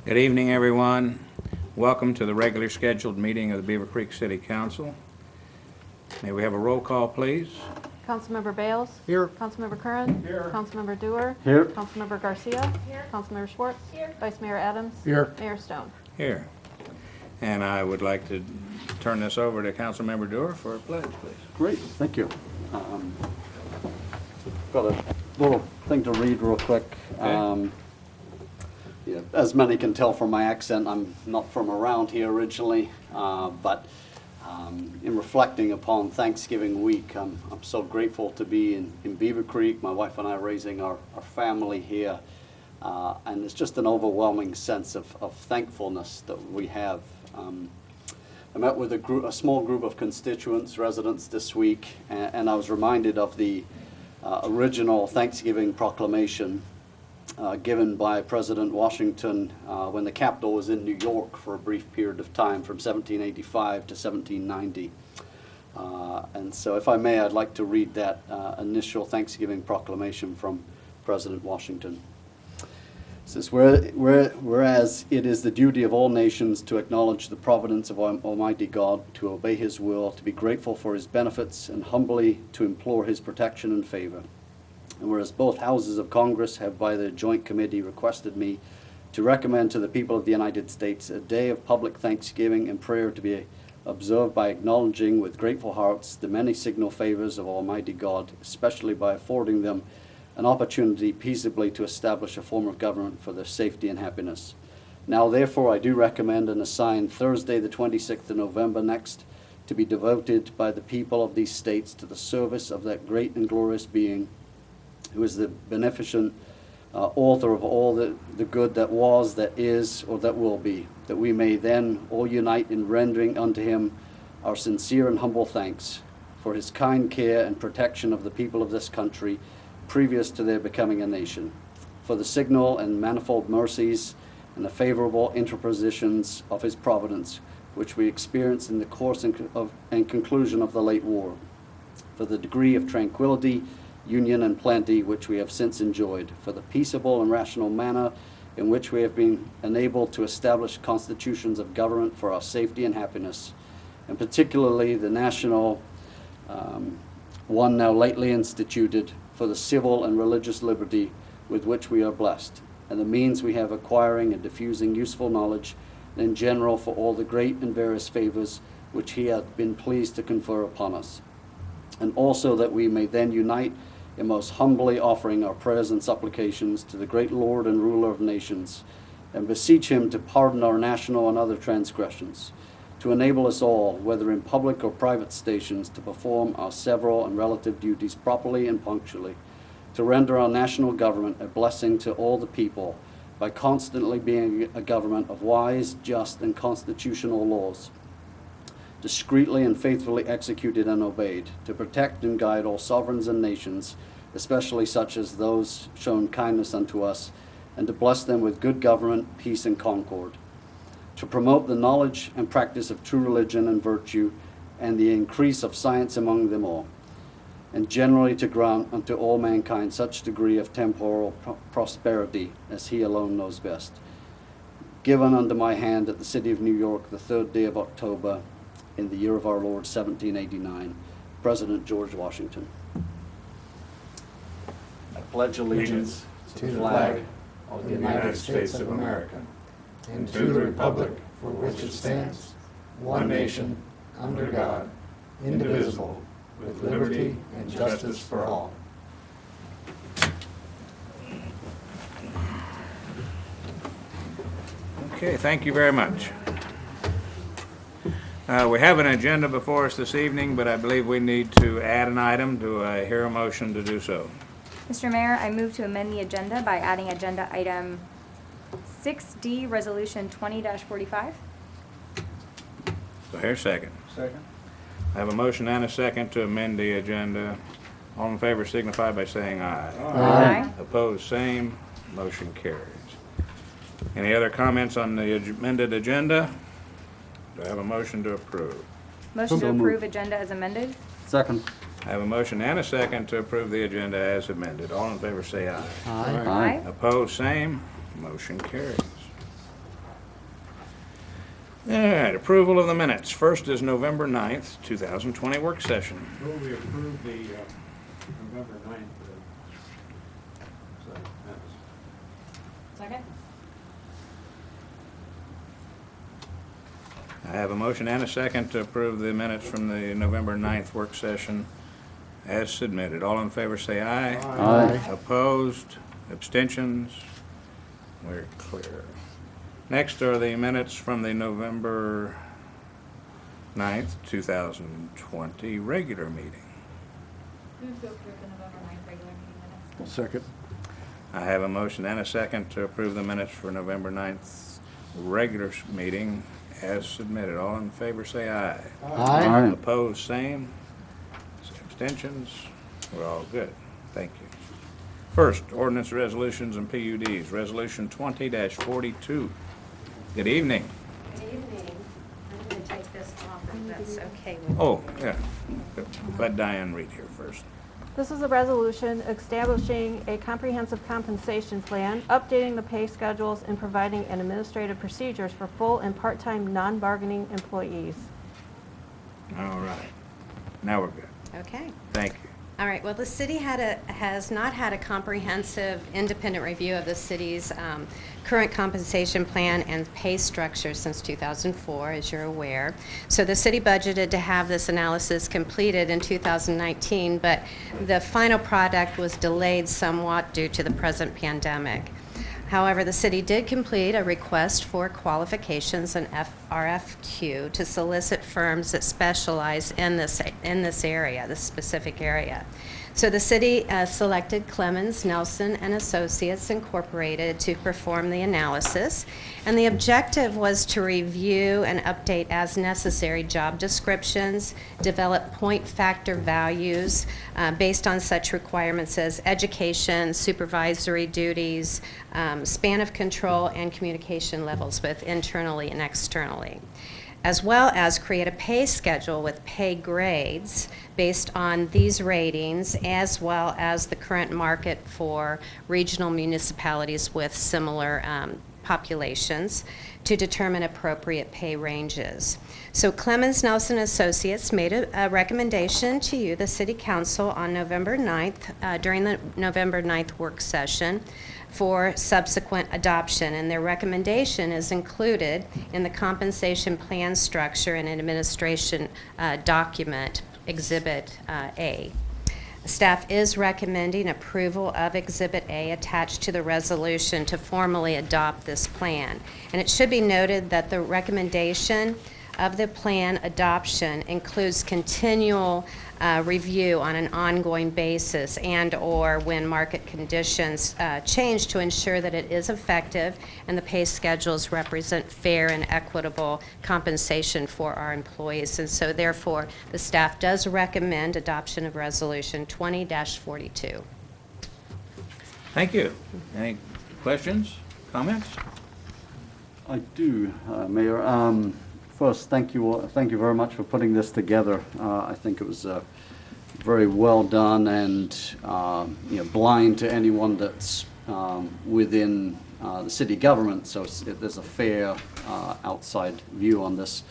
Good evening, everyone. Welcome to the regular scheduled meeting of the Beavercreek City Council. May we have a roll call, please? Councilmember Bales? Here. Councilmember Curran? Here. Councilmember Dewar? Here. Councilmember Garcia? Here. Councilmember Schwartz? Here. Vice Mayor Adams? Here. Mayor Stone? Here. And I would like to turn this over to Councilmember Dewar for a pledge, please. Great, thank you. Got a little thing to read real quick. Okay. Yeah, as many can tell from my accent, I'm not from around here originally, but in reflecting upon Thanksgiving week, I'm so grateful to be in Beavercreek. My wife and I are raising our family here, and it's just an overwhelming sense of thankfulness that we have. I met with a small group of constituents, residents this week, and I was reminded of the original Thanksgiving proclamation given by President Washington when the capital was in New York for a brief period of time from 1785 to 1790. And so if I may, I'd like to read that initial Thanksgiving proclamation from President Washington. It says, whereas it is the duty of all nations to acknowledge the providence of Almighty God, to obey His will, to be grateful for His benefits, and humbly to implore His protection and favor. And whereas both houses of Congress have by their joint committee requested me to recommend to the people of the United States a day of public thanksgiving and prayer to be observed by acknowledging with grateful hearts the many signal favors of Almighty God, especially by affording them an opportunity peaceably to establish a form of government for their safety and happiness. Now, therefore, I do recommend and assign Thursday, the 26th of November next, to be devoted by the people of these states to the service of that great and glorious being, who is the beneficent author of all the good that was, that is, or that will be, that we may then all unite in rendering unto Him our sincere and humble thanks for His kind care and protection of the people of this country previous to their becoming a nation, for the signal and manifold mercies and the favorable interpositions of His providence, which we experienced in the course and conclusion of the late war, for the degree of tranquility, union, and plenty which we have since enjoyed, for the peaceable and rational manner in which we have been enabled to establish constitutions of government for our safety and happiness, and particularly the national one now lately instituted, for the civil and religious liberty with which we are blessed, and the means we have acquiring and diffusing useful knowledge, and in general for all the great and various favors which He hath been pleased to confer upon us. And also that we may then unite in most humbly offering our prayers and supplications to the great Lord and ruler of nations, and beseech Him to pardon our national and other transgressions, to enable us all, whether in public or private stations, to perform our several and relative duties properly and punctually, to render our national government a blessing to all the people by constantly being a government of wise, just, and constitutional laws, discreetly and faithfully executed and obeyed, to protect and guide all sovereigns and nations, especially such as those shown kindness unto us, and to bless them with good government, peace, and concord, to promote the knowledge and practice of true religion and virtue, and the increase of science among them all, and generally to grant unto all mankind such degree of temporal prosperity as He alone knows best. Given under my hand at the city of New York the 3rd day of October, in the year of our Lord, 1789, President George Washington. I pledge allegiance to the flag of the United States of America and to the republic for which it stands, one nation, under God, indivisible, with liberty and justice for all. Okay, thank you very much. We have an agenda before us this evening, but I believe we need to add an item. Do I hear a motion to do so? Mr. Mayor, I move to amend the agenda by adding agenda item 6D, Resolution 20-45. Do I hear a second? Second. I have a motion and a second to amend the agenda. All in favor signify by saying aye. Aye. Opposed, same. Motion carries. Any other comments on the amended agenda? Do I have a motion to approve? Motion to So moved. approve agenda as amended. Second. I have a motion and a second to approve the agenda as amended. All in favor say aye. Aye. Opposed, same. Motion carries. All right, approval of the minutes. First is November 9th, 2020 work session. Move we approve the November 9th. Second? I have a motion and a second to approve the minutes from the November 9th work session as submitted. All in favor say aye. Aye. Opposed? Abstentions? We're clear. Next are the minutes from the November 9th, 2020 regular meeting. Move to approve the November 9th regular meeting minutes. Second. I have a motion and a second to approve the minutes for November 9th regular meeting as submitted. All in favor say aye. Aye. Opposed, same. Abstentions? We're all good. Thank you. First, ordinance resolutions and PUDs. Resolution 20-42. Good evening. Good evening. I'm going to take this off if that's okay with you. Oh, yeah. Let Diane read here first. This is a resolution establishing a comprehensive compensation plan, updating the pay schedules, and providing an administrative procedures for full and part-time non-bargaining employees. All right. Now we're good. Okay. Thank you. All right. Well, the city has not had a comprehensive independent review of the city's current compensation plan and pay structure since 2004, as you're aware. So the city budgeted to have this analysis completed in 2019, but the final product was delayed somewhat due to the present pandemic. However, the city did complete a request for qualifications, an RFQ, to solicit firms that specialize in this area, this specific area. So the city selected Clemens, Nelson and Associates Incorporated to perform the analysis, and the objective was to review and update as necessary job descriptions, develop point factor values based on such requirements as education, supervisory duties, span of control, and communication levels both internally and externally, as well as create a pay schedule with pay grades based on these ratings, as well as the current market for regional municipalities with similar populations to determine appropriate pay ranges. So Clemens Nelson Associates made a recommendation to you, the City Council, on November 9th, during the November 9th work session for subsequent adoption, and their recommendation is included in the compensation plan structure and administration document, Exhibit A. Staff is recommending approval of Exhibit A attached to the resolution to formally adopt this plan. And it should be noted that the recommendation of the plan adoption includes continual review on an ongoing basis and/or when market conditions change to ensure that it is effective and the pay schedules represent fair and equitable compensation for our employees. And so therefore, the staff does recommend adoption of Resolution 20-42. Thank you. Any questions, comments? I do, Mayor. First, thank you very much for putting this together. I think it was very well done and blind to anyone that's within the city government. So there's a fair outside view on this.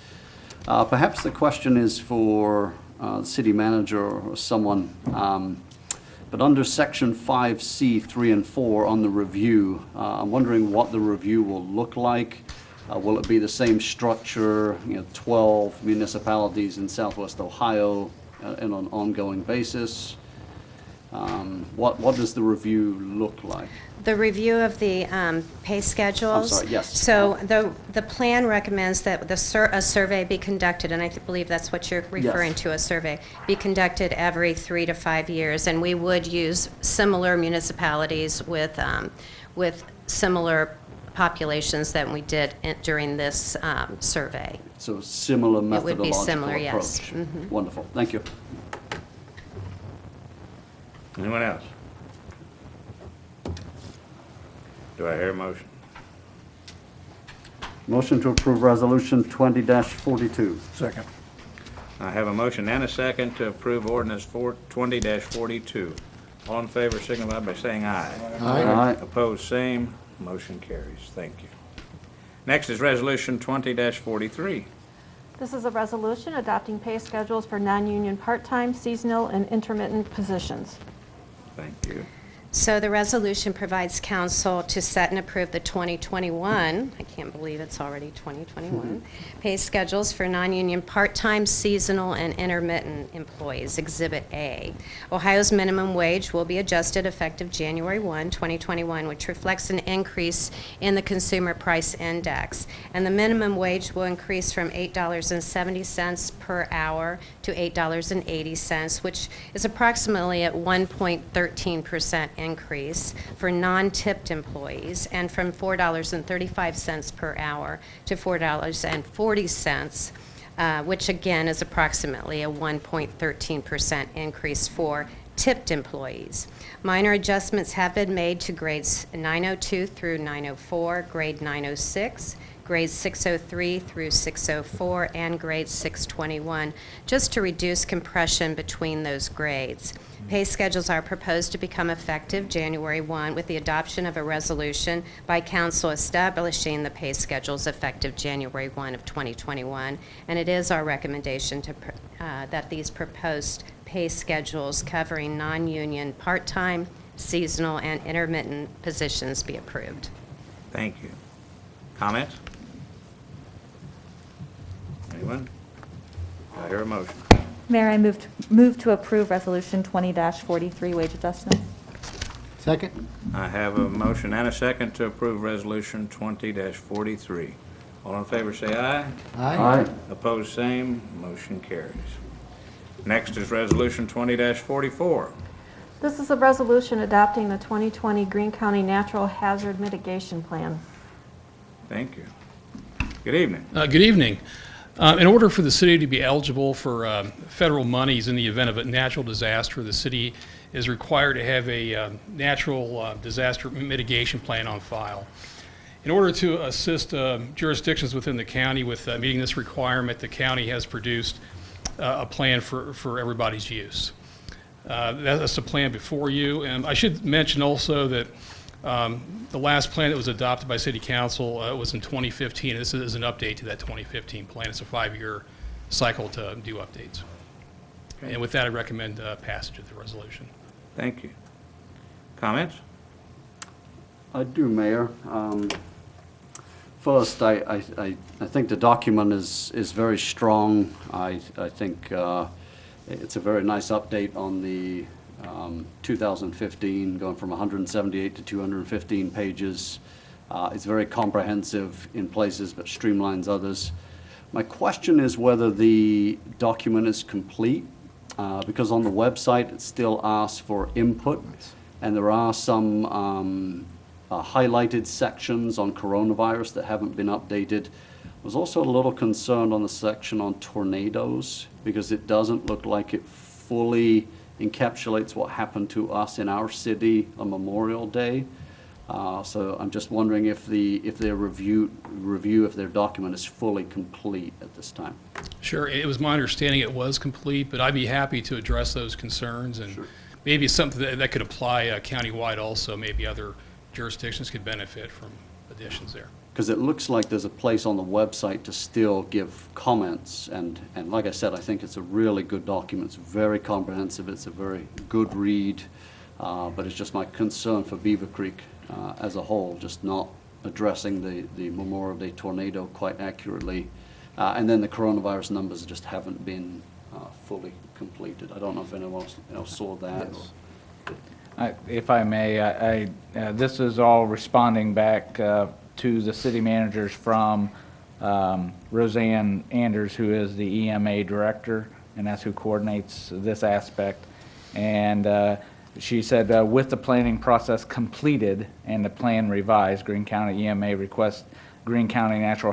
Perhaps the question is for the city manager or someone. But under Section 5C, 3 and 4 on the review, I'm wondering what the review will look like. Will it be the same structure, 12 municipalities in Southwest Ohio and on an ongoing basis? What does the review look like? The review of the pay schedules? I'm sorry, yes. So the plan recommends that a survey be conducted, and I believe that's what you're referring Yes. to, a survey, be conducted every 3 to 5 years. And we would use similar municipalities with similar populations that we did during this survey. So similar It would methodological be similar, approach. yes. Mhm. Wonderful, thank you. Anyone else? Do I hear a motion? Motion to approve Resolution 20-42. Second. I have a motion and a second to approve ordinance 20-42. All in favor signify by saying aye. Aye. Opposed, same. Motion carries. Thank you. Next is Resolution 20-43. This is a resolution adopting pay schedules for non-union part-time, seasonal, and intermittent positions. Thank you. So the resolution provides council to set and approve the 2021, I can't believe it's already 2021, pay schedules for non-union part-time, seasonal, and intermittent employees, Exhibit A. Ohio's minimum wage will be adjusted effective January 1, 2021, which reflects an increase in the Consumer Price Index. And the minimum wage will increase from $8.70 per hour to $8.80, which is approximately at 1.13% increase for non-tipped employees, and from $4.35 per hour to $4.40, which again is approximately a 1.13% increase for tipped employees. Minor adjustments have been made to grades 902 through 904, grade 906, grades 603 through 604, and grade 621, just to reduce compression between those grades. Pay schedules are proposed to become effective January 1 with the adoption of a resolution by council establishing the pay schedules effective January 1 of 2021. And it is our recommendation that these proposed pay schedules covering non-union part-time, seasonal, and intermittent positions be approved. Thank you. Comments? Anyone? Do I hear a motion? Mayor, I move to approve Resolution 20-43 wage adjustments. Second? I have a motion and a second to approve Resolution 20-43. All in favor say aye. Aye. Opposed, same. Motion carries. Next is Resolution 20-44. This is a resolution adopting the 2020 Greene County Natural Hazard Mitigation Plan. Thank you. Good evening. Good evening. In order for the city to be eligible for federal monies in the event of a natural disaster, the city is required to have a natural disaster mitigation plan on file. In order to assist jurisdictions within the county with meeting this requirement, the county has produced a plan for everybody's use. That's the plan before you. And I should mention also that the last plan that was adopted by City Council was in 2015. This is an update to that 2015 plan. It's a 5-year cycle to do updates. Okay. And with that, I recommend passage of the resolution. Thank you. Comments? I do, Mayor. First, I think the document is very strong. I think it's a very nice update on the 2015, going from 178 to 215 pages. It's very comprehensive in places, but streamlines others. My question is whether the document is complete, because on the website it still asks for input, and there are some highlighted sections on coronavirus that haven't been updated. I was also a little concerned on the section on tornadoes, because it doesn't look like it fully encapsulates what happened to us in our city on Memorial Day. So I'm just wondering if their review if their document is fully complete at this time. Sure. It was my understanding it was complete, but I'd be happy to address those concerns, and Sure. maybe something that could apply countywide also. Maybe other jurisdictions could benefit from additions there. Because it looks like there's a place on the website to still give comments, and like I said, I think it's a really good document. It's very comprehensive. It's a very good read, but it's just my concern for Beavercreek as a whole, just not addressing the Memorial Day tornado quite accurately, and then the coronavirus numbers just haven't been fully completed. I don't know if anyone else saw that. Yes. If I may, this is all responding back to the city managers from Roseanne Anders, who is the EMA director, and that's who coordinates this aspect. And she said, with the planning process completed and the plan revised, Greene County EMA requests Greene County Natural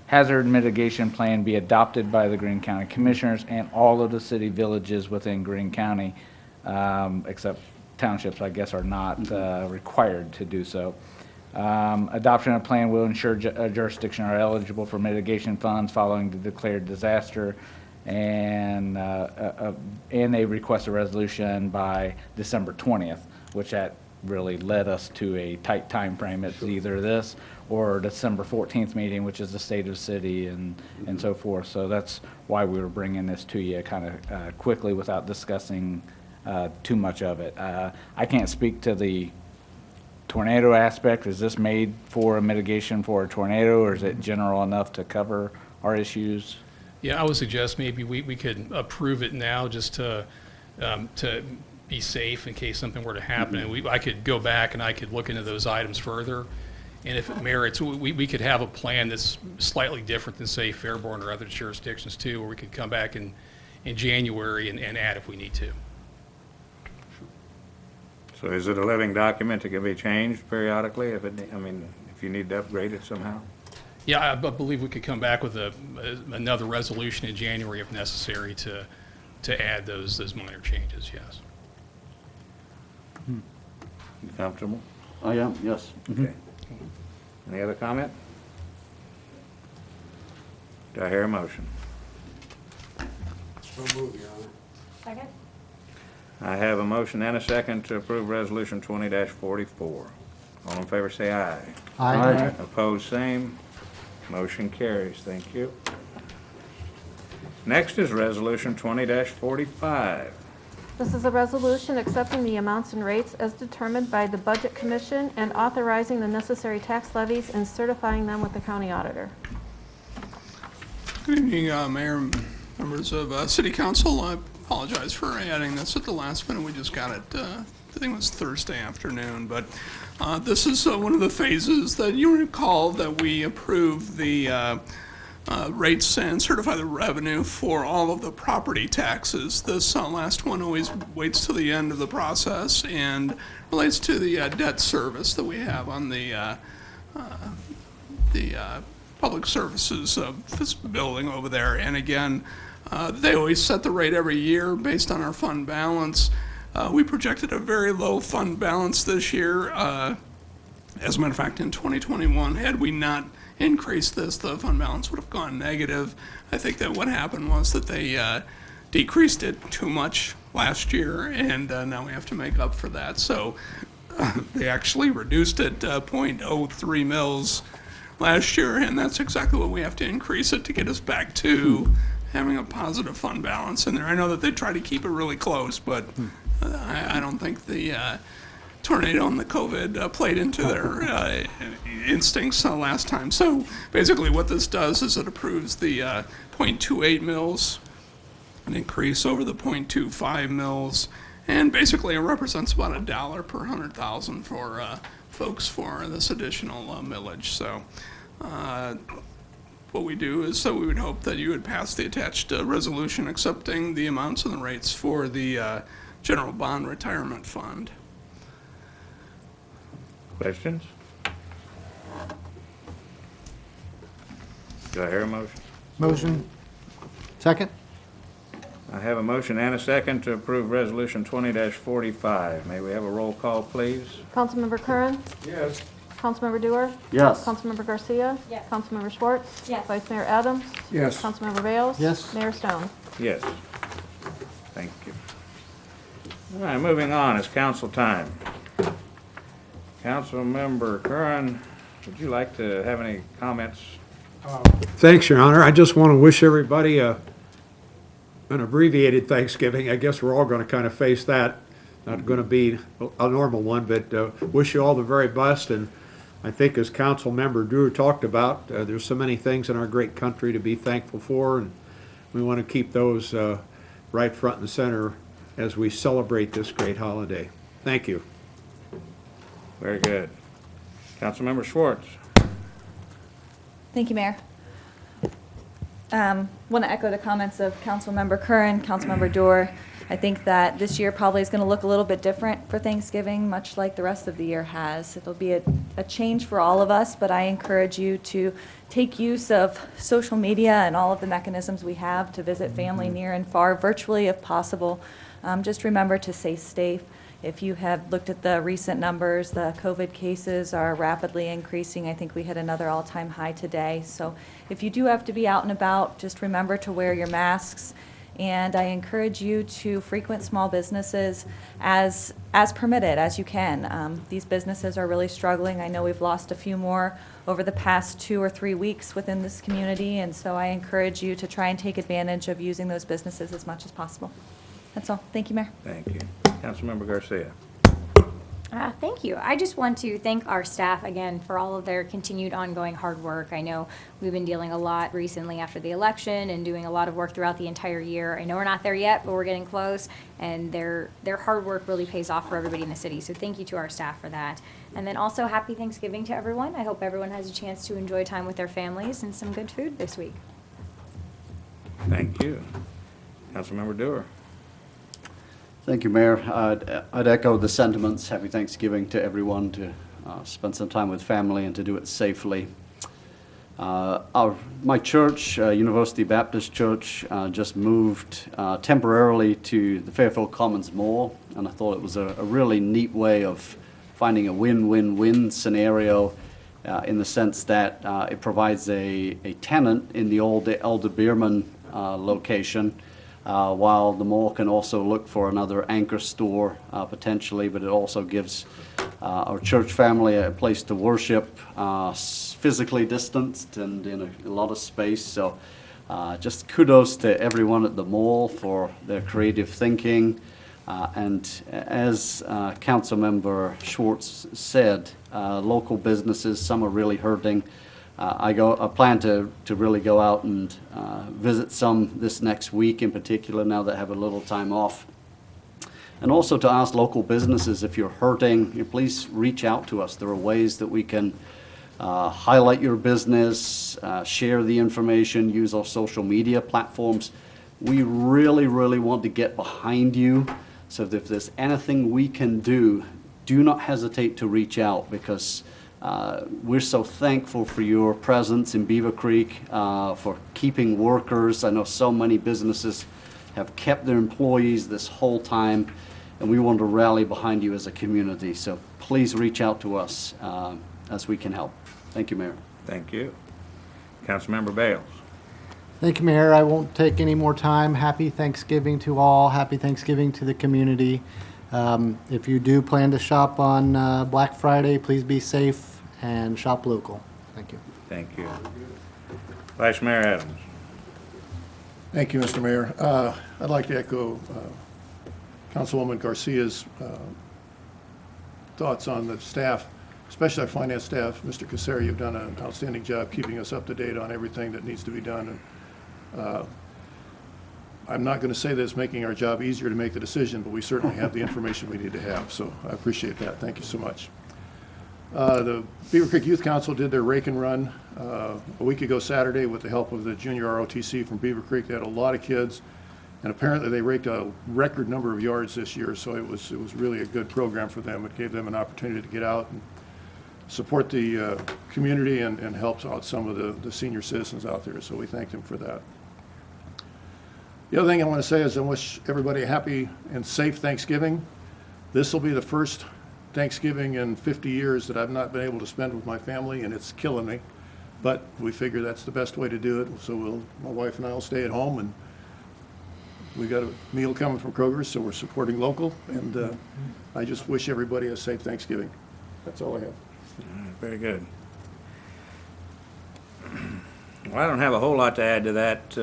Hazard Mitigation Plan be adopted by the Greene County Commissioners and all of the city villages within Greene County, except townships, I guess, are not required to do so. Adoption of plan will ensure jurisdictions are eligible for mitigation funds following the declared disaster, and they request a resolution by December 20th, which that really led us to a tight time frame. It's either this or December 14th meeting, which is the state of the city and so forth. So that's why we were bringing this to you kind of quickly without discussing too much of it. I can't speak to the tornado aspect. Is this made for a mitigation for a tornado, or is it general enough to cover our issues? Yeah, I would suggest maybe we could approve it now just to be safe in case something were to happen. And I could go back and I could look into those items further. And if it merits, we could have a plan that's slightly different than, say, Fairborn or other jurisdictions too, where we could come back in January and add if we need to. So is it a living document that can be changed periodically if if you need to upgrade it somehow? Yeah, I believe we could come back with another resolution in January if necessary to add those minor changes, yes. You comfortable? I am, yes. Okay. Any other comment? Do I hear a motion? So moved, Your Honor. Second? I have a motion and a second to approve Resolution 20-44. All in favor say aye. Aye. Opposed, same. Motion carries. Thank you. Next is Resolution 20-45. This is a resolution accepting the amounts and rates as determined by the Budget Commission and authorizing the necessary tax levies and certifying them with the county auditor. Good evening, Mayor and members of City Council. I apologize for adding this at the last minute. We just got it, I think it was Thursday afternoon. But this is one of the phases that you recall that we approved the rates and certify the revenue for all of the property taxes. This last one always waits till the end of the process and relates to the debt service that we have on the public services of this building over there. And again, they always set the rate every year based on our fund balance. We projected a very low fund balance this year. As a matter of fact, in 2021, had we not increased this, the fund balance would have gone negative. I think that what happened was that they decreased it too much last year, and now we have to make up for that. So they actually reduced it 0.03 mils last year, and that's exactly what we have to increase it to get us back to having a positive fund balance in there. I know that they try to keep it really close, but I don't think the tornado and the COVID played into their instincts last time. So basically what this does is it approves the 0.28 mils, an increase over the 0.25 mils, and basically it represents about $1 per 100,000 for folks for this additional millage. So what we do is, so we would hope that you would pass the attached resolution accepting the amounts and the rates for the General Bond Retirement Fund. Questions? Do I hear a motion? Motion. Second? I have a motion and a second to approve Resolution 20-45. May we have a roll call, please? Councilmember Curran? Yes. Councilmember Dewar? Yes. Councilmember Garcia? Yes. Councilmember Schwartz? Yes. Vice Mayor Adams? Yes. Councilmember Bales? Yes. Mayor Stone? Yes. Thank you. All right, moving on. It's council time. Councilmember Curran, would you like to have any comments? Thanks, Your Honor. I just want to wish everybody an abbreviated Thanksgiving. I guess we're all going to kind of face that. Not going to be a normal one, but wish you all the very best. And I think as Council Member Drew talked about, there's so many things in our great country to be thankful for, and we want to keep those right front and center as we celebrate this great holiday. Thank you. Very good. Councilmember Schwartz. Thank you, Mayor. Want to echo the comments of Councilmember Curran, Councilmember Dorr. I think that this year probably is going to look a little bit different for Thanksgiving, much like the rest of the year has. It'll be a change for all of us, but I encourage you to take use of social media and all of the mechanisms we have to visit family near and far, virtually if possible. Just remember to stay safe. If you have looked at the recent numbers, the COVID cases are rapidly increasing. I think we hit another all-time high today. So if you do have to be out and about, just remember to wear your masks and I encourage you to frequent small businesses as permitted, as you can. These businesses are really struggling. I know we've lost a few more over the past 2 or 3 weeks within this community, and so I encourage you to try and take advantage of using those businesses as much as possible. That's all. Thank you, Mayor. Thank you. Councilmember Garcia. Thank you. I just want to thank our staff again for all of their continued ongoing hard work. I know we've been dealing a lot recently after the election and doing a lot of work throughout the entire year. I know we're not there yet, but we're getting close, and their hard work really pays off for everybody in the city. So thank you to our staff for that. And then also happy Thanksgiving to everyone. I hope everyone has a chance to enjoy time with their families and some good food this week. Thank you. Councilmember Dewar. Thank you, Mayor. I'd echo the sentiments. Happy Thanksgiving to everyone, to spend some time with family and to do it safely. My church, University Baptist Church, just moved temporarily to the Fairfield Commons Mall, and I thought it was a really neat way of finding a win-win-win scenario in the sense that it provides a tenant in the old Elder Bierman location, while the mall can also look for another anchor store potentially, but it also gives our church family a place to worship, physically distanced and in a lot of space. So just kudos to everyone at the mall for their creative thinking. And as Councilmember Schwartz said, local businesses, some are really hurting. I plan to really go out and visit some this next week in particular, now that I have a little time off. And also to ask local businesses, if you're hurting, please reach out to us. There are ways that we can highlight your business, share the information, use our social media platforms. We really, really want to get behind you. So if there's anything we can do, do not hesitate to reach out, because we're so thankful for your presence in Beavercreek, for keeping workers. I know so many businesses have kept their employees this whole time, and we want to rally behind you as a community. So please reach out to us as we can help. Thank you, Mayor. Thank you. Councilmember Bales. Thank you, Mayor. I won't take any more time. Happy Thanksgiving to all. Happy Thanksgiving to the community. If you do plan to shop on Black Friday, please be safe and shop local. Thank you. Thank you. Vice Mayor Adams. Thank you, Mr. Mayor. I'd like to echo Councilwoman Garcia's thoughts on the staff, especially our finance staff. Mr. Casari, you've done an outstanding job keeping us up to date on everything that needs to be done. And I'm not going to say that it's making our job easier to make the decision, but we certainly have the information we need to have. So I appreciate that. Thank you so much. The Beavercreek Youth Council did their rake and run a week ago Saturday with the help of the junior ROTC from Beavercreek. They had a lot of kids, and apparently they raked a record number of yards this year, so it was really a good program for them. It gave them an opportunity to get out and support the community and help out some of the senior citizens out there, so we thank them for that. The other thing I want to say is I wish everybody a happy and safe Thanksgiving. This will be the first Thanksgiving in 50 years that I've not been able to spend with my family, and it's killing me. But we figure that's the best way to do it. So my wife and I will stay at home, and we got a meal coming from Kroger's, so we're supporting local. And I just wish everybody a safe Thanksgiving. That's all I have. All right, very good. Well, I don't have a whole lot to add to that.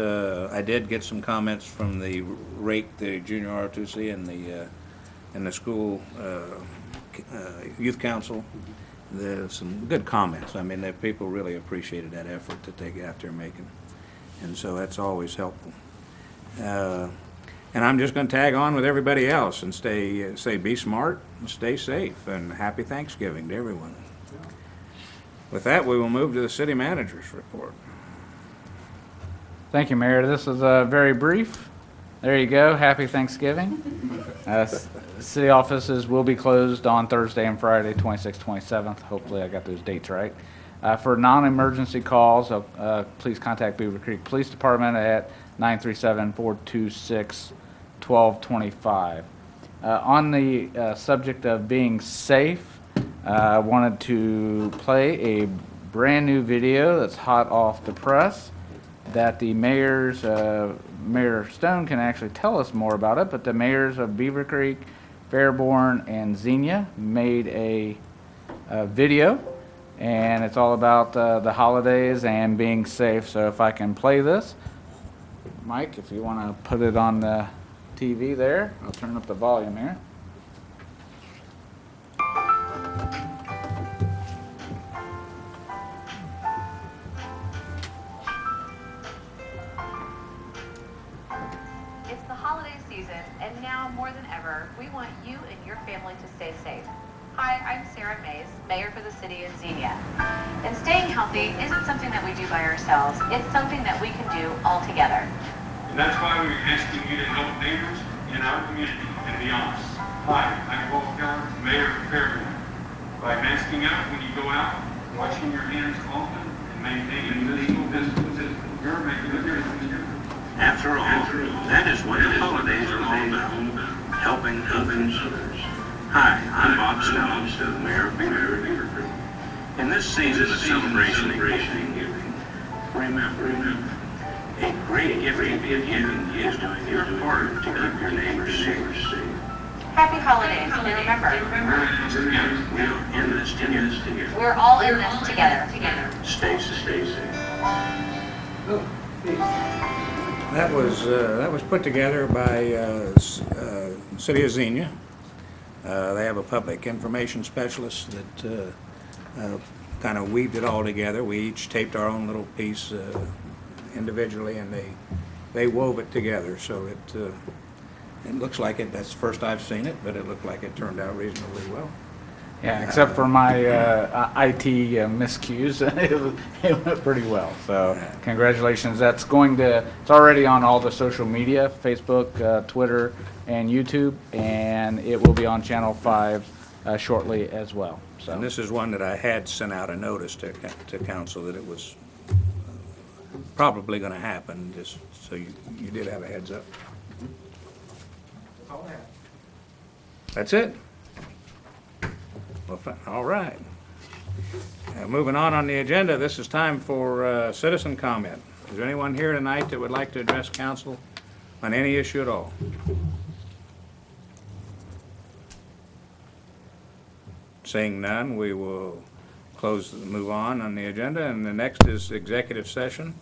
I did get some comments from the junior ROTC and the school youth council. There's some good comments. I mean, people really appreciated that effort that they got there making, and so that's always helpful. And I'm just going to tag on with everybody else and say be smart and stay safe, and happy Thanksgiving to everyone. With that, we will move to the city manager's report. Thank you, Mayor. This is very brief. There you go. Happy Thanksgiving. City offices will be closed on Thursday and Friday, 26th, 27th. Hopefully I got those dates right. For non-emergency calls, please contact Beavercreek Police Department at 937-426-1225. On the subject of being safe, I wanted to play a brand new video that's hot off the press that the mayor's Mayor Stone can actually tell us more about it, but the mayors of Beavercreek, Fairborn, and Xenia made a video, and it's all about the holidays and being safe. So if I can play this, Mike, if you want to put it on the TV there, I'll turn up the volume here. It's the holiday season, and now more than ever, we want you and your family to stay safe. Hi, I'm Sarah Mays, Mayor for the City of Xenia. And staying healthy isn't something that we do by ourselves, it's something that we can do all together. And that's why we're asking you to help neighbors in our community and beyond. Hi, I'm Paul Keller, Mayor of Fairborn. By masking up when you go out, washing your hands often, and maintaining physical distance, you're making a difference. After all, that is what the holidays are all about, helping others. Hi, I'm Bob Stone, Mayor of Beavercreek. In this season of celebration and giving, remember, a great gift of giving is doing your part to keep your neighbors safe. Happy holidays, and remember, We are in this together. we're all in this together. Stay safe. That was put together by City of Xenia. They have a public information specialist that kind of weaved it all together. We each taped our own little piece individually, and they wove it together. So it looks like it. That's the first I've seen it, but it looked like it turned out reasonably well. Yeah, except for my IT miscues, it went pretty well. So congratulations. It's already on all the social media, Facebook, Twitter, and YouTube, and it will be on Channel 5 shortly as well. So. And this is one that I had sent out a notice to council that it was probably going to happen, just so you did have a heads up. That's it. Well, all right. Moving on the agenda, this is time for citizen comment. Is there anyone here tonight that would like to address council on any issue at all? Seeing none, we will move on the agenda, and the next is executive session.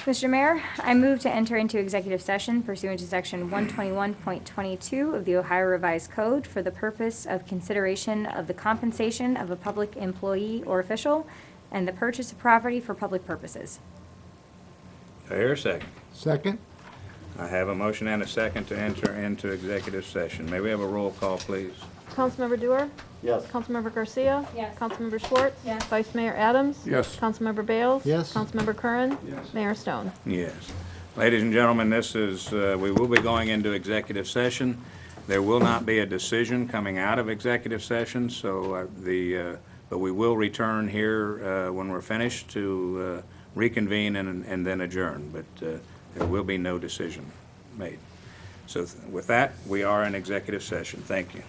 Mr. Mayor, I move to enter into executive session pursuant to Section 121.22 of the Ohio Revised Code for the purpose of consideration of the compensation of a public employee or official and the purchase of property for public purposes. Do I hear a second? Second? I have a motion and a second to enter into executive session. May we have a roll call, please? Councilmember Dewar? Yes. Councilmember Garcia? Yes. Councilmember Schwartz? Yes. Vice Mayor Adams? Yes. Councilmember Bales? Yes. Councilmember Curran? Yes. Mayor Stone? Yes. Ladies and gentlemen, this is, we will be going into executive session. There will not be a decision coming out of executive session, so but we will return here when we're finished to reconvene and then adjourn, but there will be no decision made. So with that, we are in executive session. Thank you.